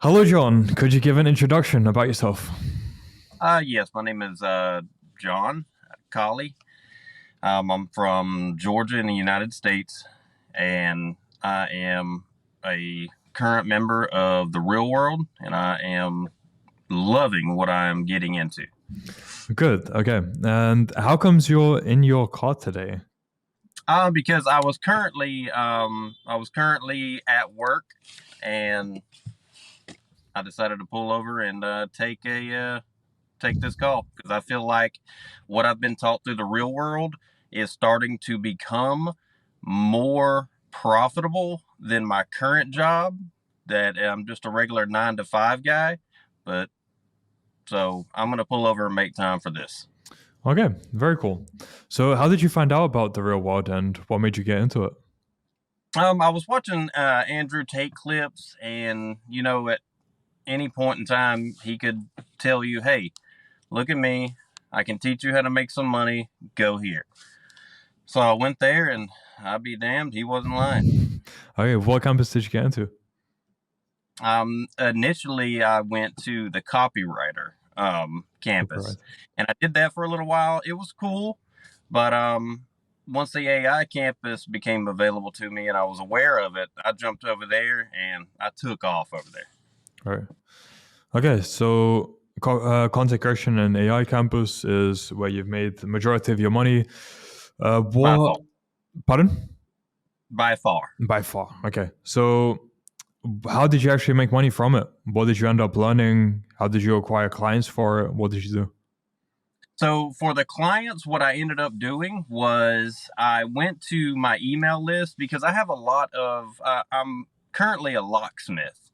Hello, John. Could you give an introduction about yourself? Yes, my name is John Colley. I'm from Georgia in the United States, and I am a current member of the Real World, and I am loving what I am getting into. Good. Okay. And how comes you're in your car today? Because I was currently at work, and I decided to pull over and take this call because I feel like what I've been taught through the real world is starting to become more profitable than my current job. That I'm just a regular 9 to 5 guy, but so I'm gonna pull over and make time for this. Okay. Very cool. So, how did you find out about the real world and what made you get into it? I was watching Andrew Tate clips, and at any point in time, he could tell you, "Hey, look at me. I can teach you how to make some money. Go here." So I went there, and I'd be damned, he wasn't lying. Okay. What campus did you get into? Initially, I went to the copywriter campus, Copyright. and I did that for a little while. It was cool, but once the AI campus became available to me and I was aware of it, I jumped over there and I took off over there. All right. Okay. So, content creation and AI campus is where you've made the majority of your money. By far, What? Pardon? by far. By far. Okay. So, how did you actually make money from it? What did you end up learning? How did you acquire clients for it? What did you do? So for the clients, what I ended up doing was I went to my email list because I have a lot of, I'm currently a locksmith.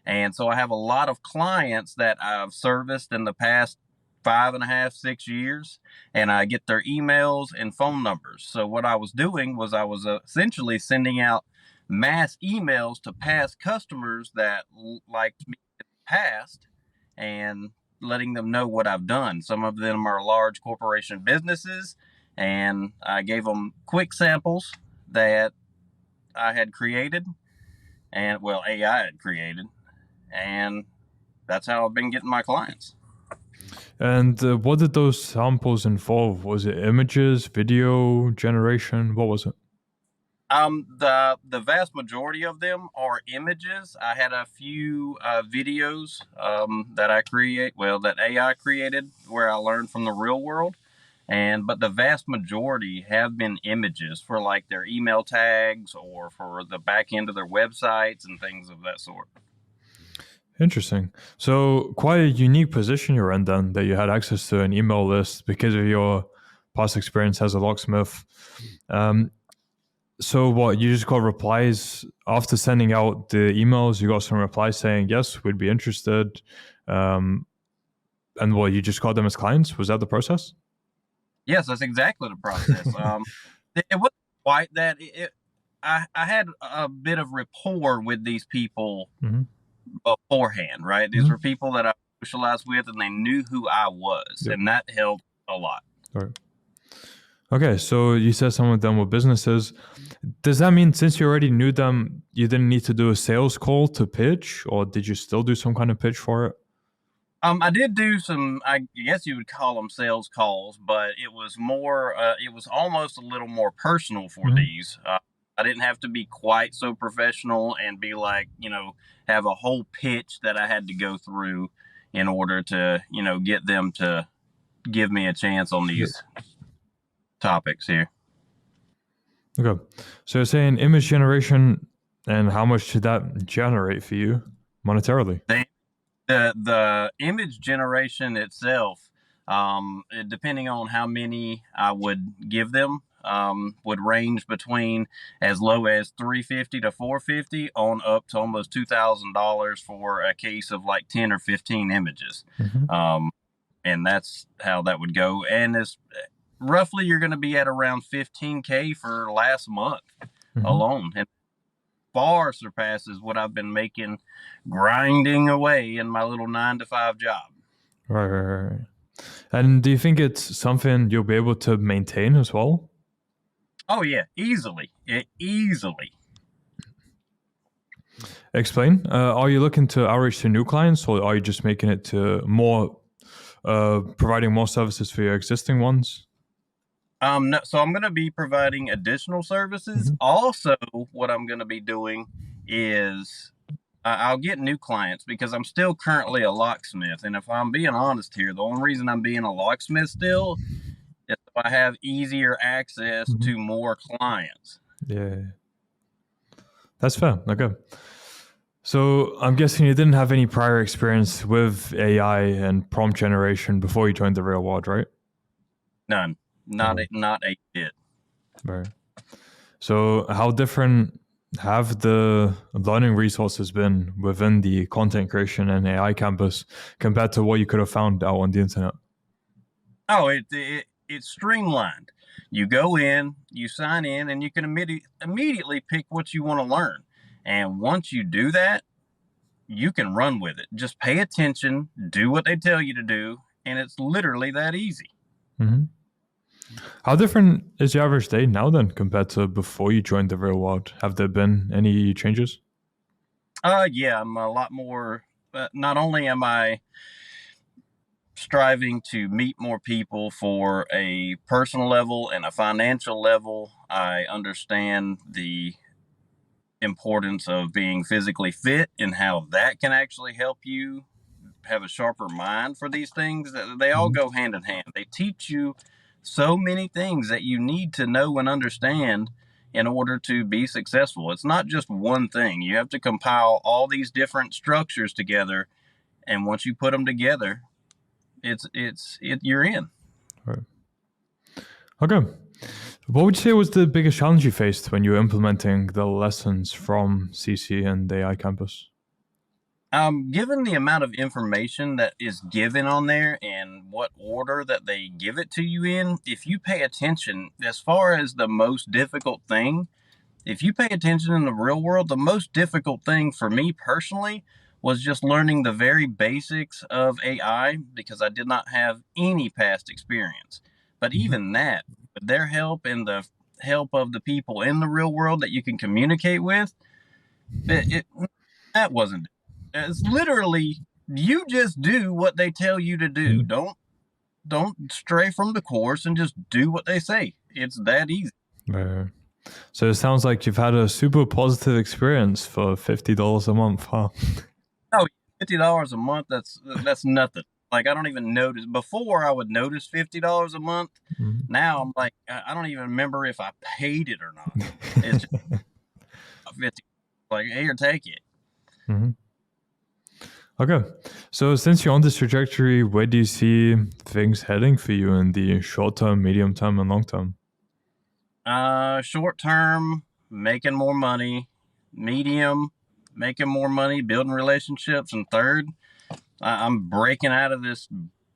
And so I have a lot of clients that I've serviced in the past 5.5, 6 years, and I get their emails and phone numbers. So what I was doing was I was essentially sending out mass emails to past customers that liked me in the past and letting them know what I've done. Some of them are large corporation businesses, and I gave them quick samples that I had created, and well, AI had created, and that's how I've been getting my clients. And what did those samples involve? Was it images, video generation? What was it? The vast majority of them are images. I had a few videos that AI created, where I learned from the real world, and but the vast majority have been images for like their email tags or for the back end of their websites and things of that sort. Interesting. So, quite a unique position you're in then that you had access to an email list because of your past experience as a locksmith. Um, so, what you just got replies after sending out the emails? You got some replies saying, yes, we'd be interested. Um, and what you just got them as clients? Was that the process? Yes, that's exactly the process. It wasn't quite that. I had a bit of rapport with these people Hmm. beforehand, right? These were Hmm. people that I socialized with, and they knew who I was, Yep. and that helped a lot. All right. Okay, so you said some of them were businesses. Does that mean since you already knew them, you didn't need to do a sales call to pitch, or did you still do some kind of pitch for it? I did do some, I guess you would call them sales calls, but it was more, it was almost a little more personal for Hmm. these. I didn't have to be quite so professional and be like, have a whole pitch that I had to go through in order to, get them to give me a chance on Yep. these topics here. Okay, so you're saying image generation, and how much did that generate for you monetarily? They the image generation itself, depending on how many I would give them, would range between as low as 350 to 450 on up to almost $2,000 for a case of like 10 or 15 images. Hmm. Um, and that's how that would go. And it's roughly you're going to be at around 15K for last month Hmm. alone. And far surpasses what I've been making grinding away in my little 9 to 5 job. Right, right, right, right. And do you think it's something you'll be able to maintain as well? Oh yeah, easily. Easily. Explain. Are you looking to outreach to new clients, or are you just making it to more, providing more services for your existing ones? No, so I'm going to be providing additional services. Mhm. Also, what I'm going to be doing is I'll get new clients because I'm still currently a locksmith. And if I'm being honest here, the only reason I'm being a locksmith still is so I have easier access Mhm. to more clients. Yeah, that's fair. Okay. So I'm guessing you didn't have any prior experience with AI and prompt generation before you joined the real world, right? None, not Okay. a, not a bit. Right. So how different have the learning resources been within the content creation and AI campus compared to what you could have found out on the internet? Oh, it's streamlined. You go in, you sign in, and you can immediately pick what you want to learn. And once you do that, you can run with it. Just pay attention, do what they tell you to do, and it's literally that easy. Hmm. How different is your average day now then compared to before you joined the real world? Have there been any changes? Yeah, I'm a lot more. Not only am I striving to meet more people for a personal level and a financial level, I understand the importance of being physically fit and how that can actually help you have a sharper mind for these things. They all Mhm. go hand in hand. They teach you so many things that you need to know and understand in order to be successful. It's not just one thing. You have to compile all these different structures together, and once you put them together, you're in. Right. Okay. What would you say was the biggest challenge you faced when you were implementing the lessons from CC and the AI campus? Given the amount of information that is given on there and what order that they give it to you in, if you pay attention, as far as the most difficult thing, if you pay attention in the real world, the most difficult thing for me personally was just learning the very basics of AI because I did not have any past experience. But Mhm. even that, with their help and the help of the people in the real world that you can communicate with, it that wasn't. It's literally you just do what they tell you to do. Mhm. Don't stray from the course and just do what they say. It's that easy. Right. So it sounds like you've had a super positive experience for $50 a month, huh? Oh, $50 a month. That's nothing. Like I don't even notice. Before I would notice $50 a month. Mhm. Now I'm like I don't even remember if I paid it or not. It's just 50. Like here, take it. Mhm. Okay. So since you're on this trajectory, where do you see things heading for you in the short term, medium term, and long term? Short term, making more money. Medium, making more money, building relationships, and third, I'm breaking out of this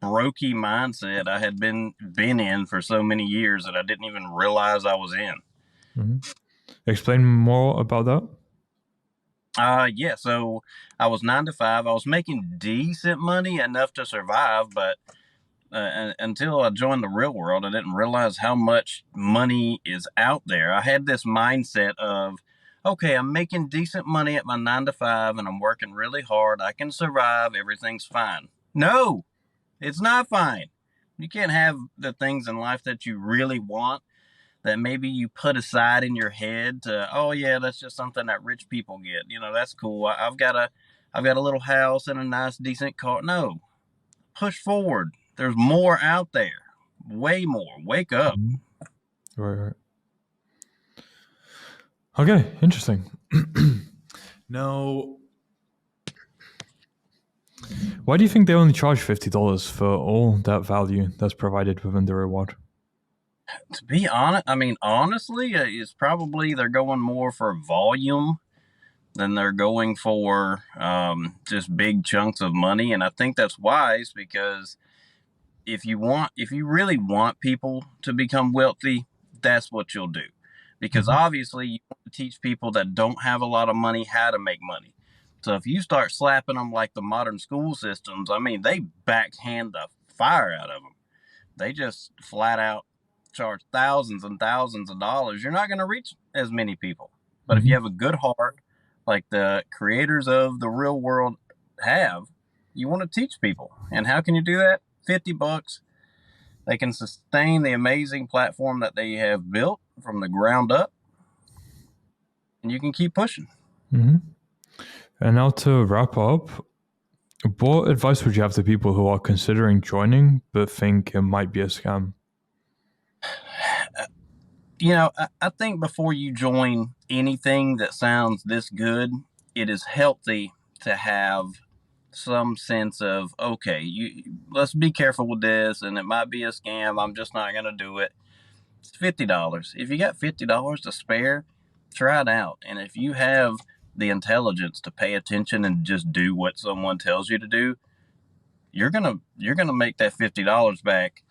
brokey mindset I had been in for so many years that I didn't even realize I was in. Mhm. Explain more about that. Yeah. So I was 9 to 5. I was making decent money enough to survive, but until I joined the real world, I didn't realize how much money is out there. I had this mindset of, okay, I'm making decent money at my 9 to 5, and I'm working really hard. I can survive. Everything's fine. No, it's not fine. You can't have the things in life that you really want that maybe you put aside in your head to, oh yeah, that's just something that rich people get. That's cool. I've got a little house and a nice decent car. No, push forward. There's more out there. Way more. Wake up. Mhm. Right, right. Okay, interesting. Now, why do you think they only charge $50 for all that value that's provided within the reward? To be honest, I mean, honestly, it's probably they're going more for volume than they're going for just big chunks of money. And I think that's wise because if you really want people to become wealthy, that's what you'll do. Because Mhm. obviously, you want to teach people that don't have a lot of money how to make money. So if you start slapping them like the modern school systems, I mean, they backhand the fire out of them. They just flat out charge thousands and thousands of dollars. You're not going to reach as many people. But if you Mhm. have a good heart, like the creators of the real world have, you want to teach people. And how can you do that? $50. They can sustain the amazing platform that they have built from the ground up, and you can keep pushing. Mm-hmm. And now to wrap up, what advice would you have to people who are considering joining but think it might be a scam? You know, I think before you join anything that sounds this good, it is healthy to have some sense of, okay, let's be careful with this, and it might be a scam. I'm just not going to do it. It's $50. If you got $50 to spare, try it out. And if you have the intelligence to pay attention and just do what someone tells you to do, you're gonna make that $50 back.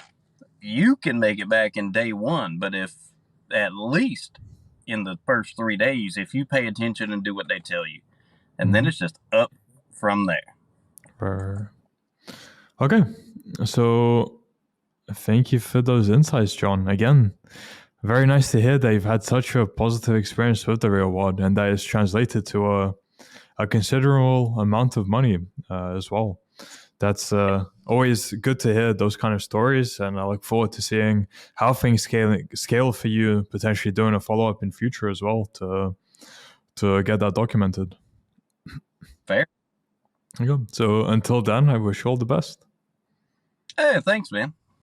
You can make it back in day one, but if at least in the first 3 days, if you pay attention and do what they tell you, and then it's just up from there. Okay, so thank you for those insights, John. Again, very nice to hear that you've had such a positive experience with the real world, and that is translated to a considerable amount of money as well. That's always good to hear those kind of stories, and I look forward to seeing how things scale for you, potentially doing a follow-up in future as well to get that documented. Fair. Okay. So until then, I wish you all the best. Hey, thanks, man.